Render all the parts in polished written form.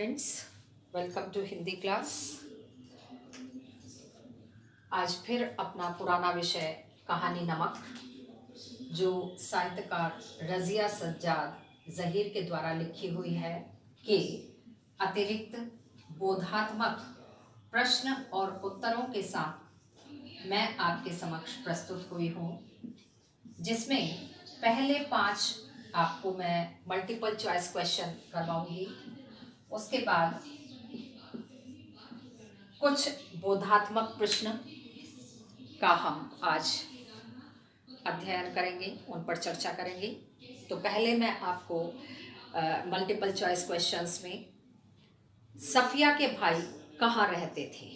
Friends, welcome to Hindi class. आज फिर अपना पुराना विषय कहानी नमक, जो साहित्यकार रज़िया सज्जाद ज़हीर के द्वारा लिखी हुई है, के अतिरिक्त बोधात्मक प्रश्न और उत्तरों के साथ मैं आपके समक्ष प्रस्तुत हुई हूँ, जिसमें पहले 5 आपको मैं मल्टीपल चॉइस क्वेश्चन करवाऊंगी। उसके बाद कुछ बोधात्मक प्रश्न का हम आज अध्ययन करेंगे, उन पर चर्चा करेंगे। तो पहले मैं आपको मल्टीपल चॉइस क्वेश्चंस में सफिया के भाई कहाँ रहते थे।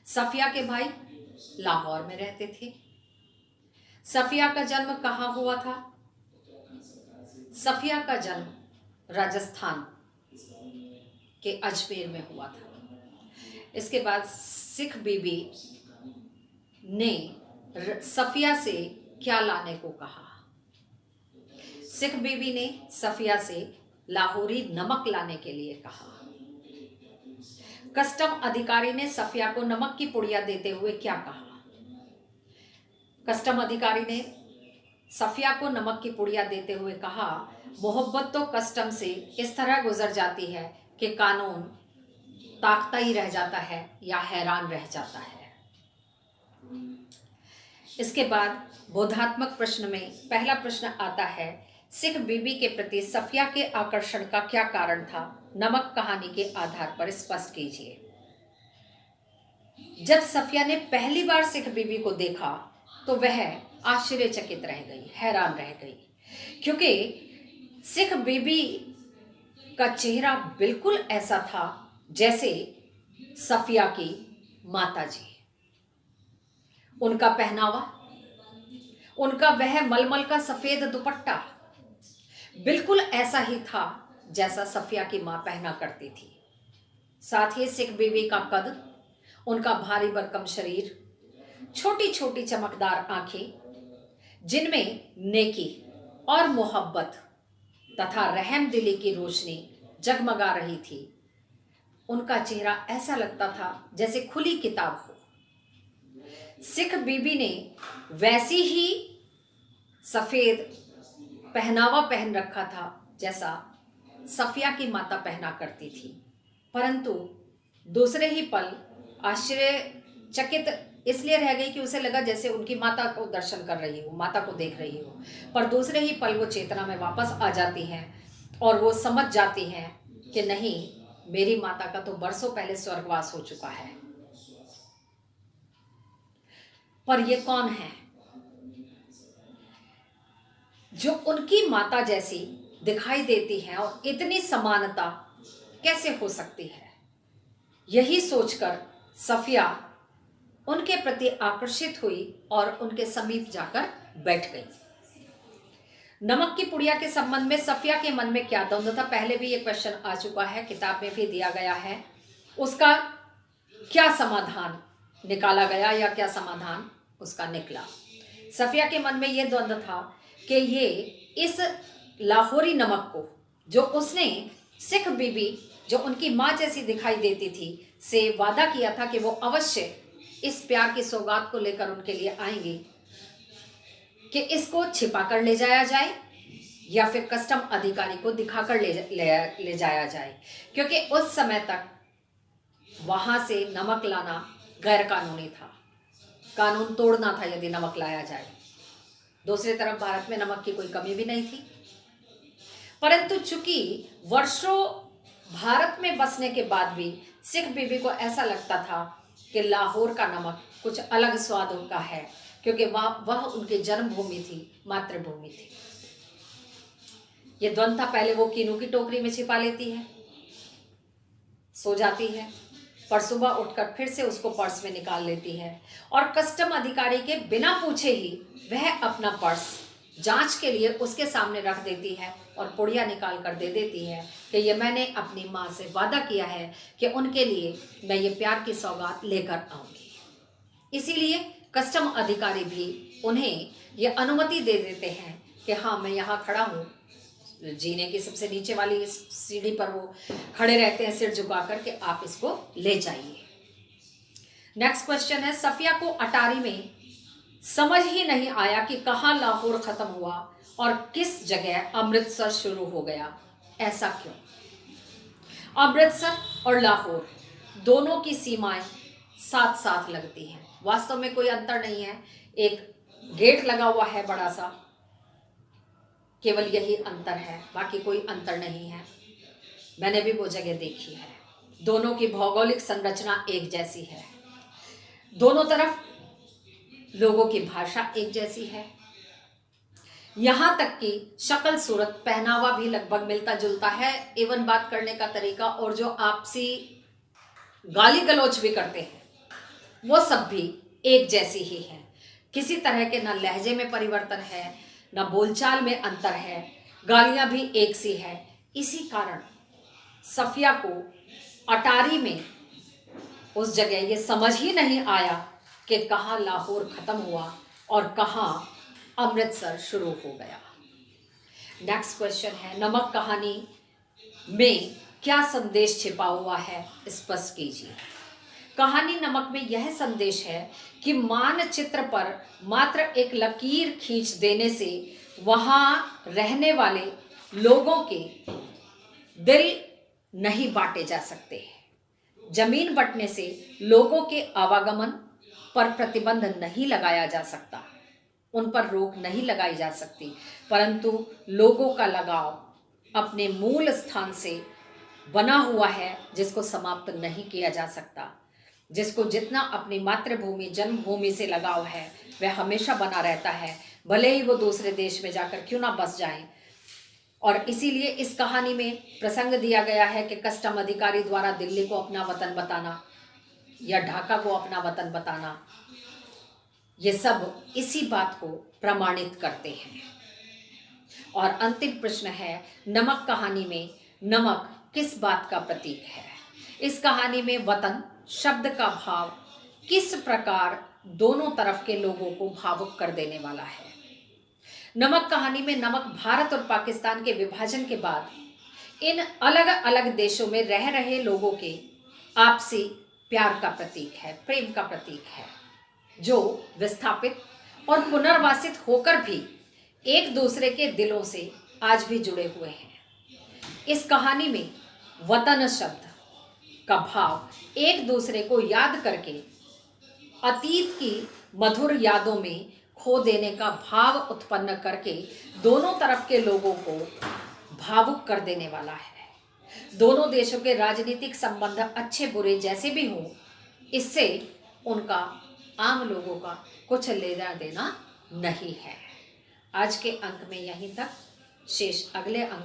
सफिया के भाई लाहौर में रहते थे। सफिया का जन्म कहाँ हुआ था? सफिया का जन्म राजस्थान के अजमेर में हुआ था। इसके बाद सिख बीबी ने सफिया से क्या लाने को कहा? सिख बीबी ने सफिया से लाहौरी नमक लाने के लिए कहा। कस्टम अधिकारी ने सफिया को नमक की पुड़िया देते हुए क्या कहा? कस्टम अधिकारी ने सफिया को नमक की पुड़िया देते हुए कहा, मोहब्बत तो कस्टम से इस तरह गुजर जाती है कि कानून ताकता ही रह जाता है या हैरान रह जाता है। इसके बाद बोधात्मक प्रश्न में पहला प्रश्न आता है, सिख बीबी के प्रति सफिया के आकर्षण का क्या कारण था? नमक कहानी के आधार पर स्पष्ट कीजिए। जब सफिया ने पहली बार सिख बीबी को देखा तो वह आश्चर्यचकित रह गई, हैरान रह गई, क्योंकि सिख बीबी का चेहरा बिल्कुल ऐसा था जैसे सफिया की माताजी। उनका पहनावा, उनका वह मलमल का सफेद दुपट्टा बिल्कुल ऐसा ही था जैसा सफिया की मां पहना करती थी। साथ ही सिख बीबी का कद, उनका भारी भरकम शरीर, छोटी छोटी चमकदार आंखें जिनमें नेकी और मोहब्बत तथा रहम दिली की रोशनी जगमगा रही थी, उनका चेहरा ऐसा लगता था जैसे खुली किताब हो। सिख बीबी ने वैसी ही सफेद पहनावा पहन रखा था जैसा सफिया की माता पहना करती थी, परंतु दूसरे ही पल आश्चर्यचकित इसलिए रह गई कि उसे लगा जैसे उनकी माता को दर्शन कर रही हो, माता को देख रही हो। पर दूसरे ही पल वो चेतना में वापस आ जाती हैं और वो समझ जाती हैं कि नहीं, मेरी माता का तो बरसों पहले स्वर्गवास हो चुका है। पर ये कौन है जो उनकी माता जैसी दिखाई देती है और इतनी समानता कैसे हो सकती है? यही सोचकर सफिया उनके प्रति आकर्षित हुई और उनके समीप जाकर बैठ गई। नमक की पुड़िया के संबंध में सफिया के मन में क्या द्वंद्व था? पहले भी ये क्वेश्चन आ चुका है, किताब में भी दिया गया है। उसका क्या समाधान निकाला गया या क्या समाधान उसका निकला? सफिया के मन में ये द्वंद्व था कि ये इस लाहौरी नमक को, जो उसने सिख बीबी, जो उनकी माँ जैसी दिखाई देती थी, से वादा किया था कि वो अवश्य इस प्यार की सौगात को लेकर उनके लिए आएंगी, कि इसको छिपा कर ले जाया जाए या फिर कस्टम अधिकारी को दिखाकर ले जाया जाए, क्योंकि उस समय तक वहां से नमक लाना गैर कानूनी था। कानून तोड़ना था यदि नमक लाया जाए। दूसरी तरफ भारत में नमक की कोई कमी भी नहीं थी, परंतु चूंकि वर्षों भारत में बसने के बाद भी सिख बीबी को ऐसा लगता था कि लाहौर का नमक कुछ अलग स्वाद उनका है, क्योंकि वह उनकी जन्मभूमि थी, मातृभूमि थी। ये द्वंद था। पहले वो कीनू की टोकरी में छिपा लेती है, सो जाती है, पर सुबह उठकर फिर से उसको पर्स में निकाल लेती है और कस्टम अधिकारी के बिना पूछे ही वह अपना पर्स जांच के लिए उसके सामने रख देती है और पुड़िया निकाल कर दे देती है कि ये मैंने अपनी माँ से वादा किया है कि उनके लिए मैं ये प्यार की सौगात लेकर आऊँगी। इसीलिए कस्टम अधिकारी भी उन्हें ये अनुमति दे देते हैं कि हाँ, मैं यहाँ खड़ा हूँ, जीने की सबसे नीचे वाली इस सीढ़ी पर वो खड़े रहते हैं सिर झुका कर के आप इसको ले जाइए। नेक्स्ट क्वेश्चन है, सफिया को अटारी में समझ ही नहीं आया कि कहाँ लाहौर खत्म हुआ और किस जगह अमृतसर शुरू हो गया, ऐसा क्यों? अमृतसर और लाहौर दोनों की सीमाएं साथ साथ लगती हैं, वास्तव में कोई अंतर नहीं है, एक गेट लगा हुआ है बड़ा सा, केवल यही अंतर है, बाकी कोई अंतर नहीं है। मैंने भी वो जगह देखी है, दोनों की भौगोलिक संरचना एक जैसी है, दोनों तरफ लोगों की भाषा एक जैसी है, यहाँ तक कि शक्ल सूरत पहनावा भी लगभग मिलता जुलता है, इवन बात करने का तरीका और जो आपसी गाली गलौज भी करते हैं वो सब भी एक जैसी ही है। किसी तरह के ना लहजे में परिवर्तन है, ना बोलचाल में अंतर है, गालियां भी एक सी है। इसी कारण सफिया को अटारी में उस जगह ये समझ ही नहीं आया कि कहाँ लाहौर खत्म हुआ और कहाँ अमृतसर शुरू हो गया। नेक्स्ट क्वेश्चन है, नमक कहानी में क्या संदेश छिपा हुआ है, स्पष्ट कीजिए। कहानी नमक में यह संदेश है कि मानचित्र पर मात्र एक लकीर खींच देने से वहां रहने वाले लोगों के दिल नहीं बांटे जा सकते। जमीन बंटने से लोगों के आवागमन पर प्रतिबंध नहीं लगाया जा सकता, उन पर रोक नहीं लगाई जा सकती, परंतु लोगों का लगाव अपने मूल स्थान से बना हुआ है जिसको समाप्त नहीं किया जा सकता। जिसको जितना अपनी मातृभूमि जन्मभूमि से लगाव है वह हमेशा बना रहता है, भले ही वो दूसरे देश में जाकर क्यों ना बस जाएं। और इसीलिए इस कहानी में प्रसंग दिया गया है कि कस्टम अधिकारी द्वारा दिल्ली को अपना वतन बताना या ढाका को अपना वतन बताना, ये सब इसी बात को प्रमाणित करते हैं। और अंतिम प्रश्न है, नमक कहानी में नमक किस बात का प्रतीक है? इस कहानी में वतन शब्द का भाव किस प्रकार दोनों तरफ के लोगों को भावुक कर देने वाला है? नमक कहानी में नमक भारत और पाकिस्तान के विभाजन के बाद इन अलग अलग देशों में रह रहे लोगों के आपसी प्यार का प्रतीक है, प्रेम का प्रतीक है, जो विस्थापित और पुनर्वासित होकर भी एक दूसरे के दिलों से आज भी जुड़े हुए हैं। इस कहानी में वतन शब्द का भाव एक दूसरे को याद करके अतीत की मधुर यादों में खो देने का भाव उत्पन्न करके दोनों तरफ के लोगों को भावुक कर देने वाला है। दोनों देशों के राजनीतिक संबंध अच्छे बुरे जैसे भी हों, इससे उनका आम लोगों का कुछ लेना देना नहीं है। आज के अंक में यहीं तक, शेष अगले अंक